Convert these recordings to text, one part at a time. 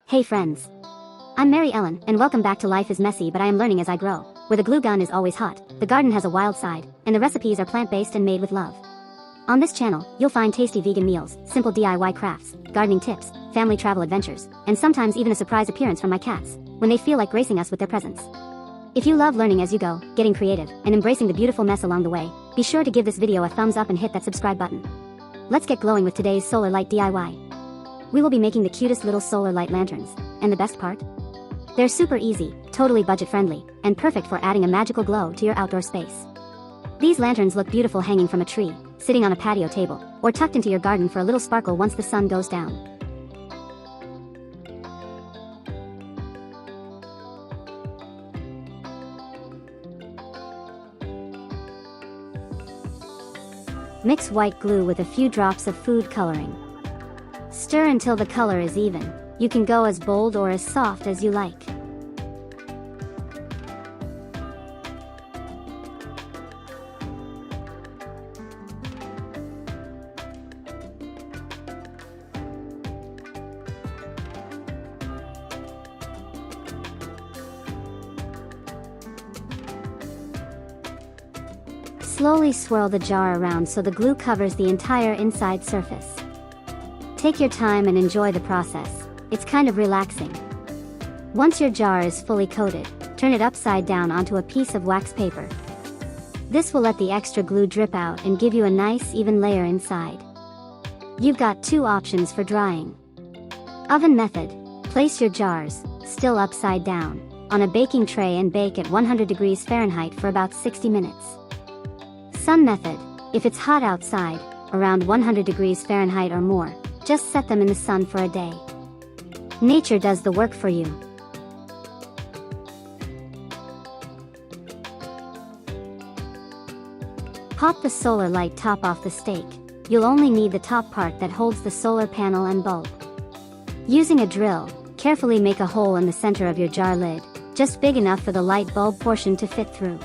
Hey friends. I'm Mary Ellen, and welcome back to Life is Messy But I Am Learning As I Grow, where the glue gun is always hot, the garden has a wild side, and the recipes are plant-based and made with love. On this channel, you'll find tasty vegan meals, simple DIY crafts, gardening tips, family travel adventures, and sometimes even a surprise appearance from my cats, when they feel like gracing us with their presence. If you love learning as you go, getting creative, and embracing the beautiful mess along the way, be sure to give this video a thumbs up and hit that subscribe button. Let's get glowing with today's solar light DIY. We will be making the cutest little solar light lanterns, and the best part? They're super easy, totally budget-friendly, and perfect for adding a magical glow to your outdoor space. These lanterns look beautiful hanging from a tree, sitting on a patio table, or tucked into your garden for a little sparkle once the sun goes down. Mix white glue with a few drops of food coloring. Stir until the color is even. You can go as bold or as soft as you like. Slowly swirl the jar around so the glue covers the entire inside surface. Take your time and enjoy the process. It's kind of relaxing. Once your jar is fully coated, turn it upside down onto a piece of wax paper. This will let the extra glue drip out and give you a nice even layer inside. You've got two options for drying. Oven method. Place your jars, still upside down, on a baking tray and bake at 100 degrees Fahrenheit for about 60 minutes. Sun method. If it's hot outside, around 100 degrees Fahrenheit or more, just set them in the sun for a day. Nature does the work for you. Pop the solar light top off the stake. You'll only need the top part that holds the solar panel and bulb. Using a drill, carefully make a hole in the center of your jar lid, just big enough for the light bulb portion to fit through.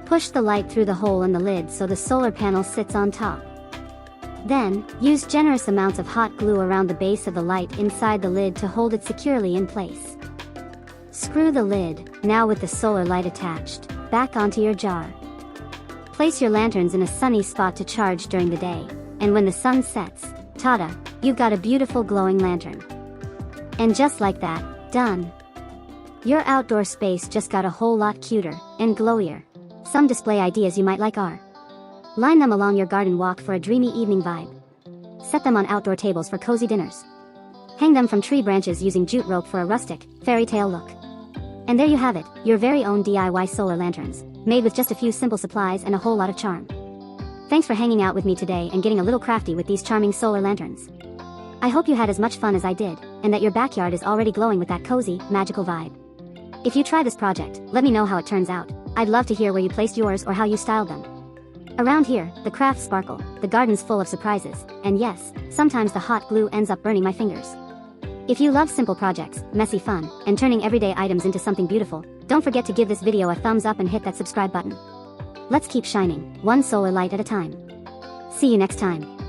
Push the light through the hole in the lid so the solar panel sits on top. Then, use generous amounts of hot glue around the base of the light inside the lid to hold it securely in place. Screw the lid, now with the solar light attached, back onto your jar. Place your lanterns in a sunny spot to charge during the day, and when the sun sets, ta-da, you've got a beautiful glowing lantern. And just like that, done. Your outdoor space just got a whole lot cuter and glowier. Some display ideas you might like are: line them along your garden walk for a dreamy evening vibe. Set them on outdoor tables for cozy dinners. Hang them from tree branches using jute rope for a rustic, fairy tale look. And there you have it, your very own DIY solar lanterns, made with just a few simple supplies and a whole lot of charm. Thanks for hanging out with me today and getting a little crafty with these charming solar lanterns. I hope you had as much fun as I did, and that your backyard is already glowing with that cozy, magical vibe. If you try this project, let me know how it turns out. I'd love to hear where you placed yours or how you styled them. Around here, the crafts sparkle, the garden's full of surprises, and yes, sometimes the hot glue ends up burning my fingers. If you love simple projects, messy fun, and turning everyday items into something beautiful, don't forget to give this video a thumbs up and hit that subscribe button. Let's keep shining, one solar light at a time. See you next time.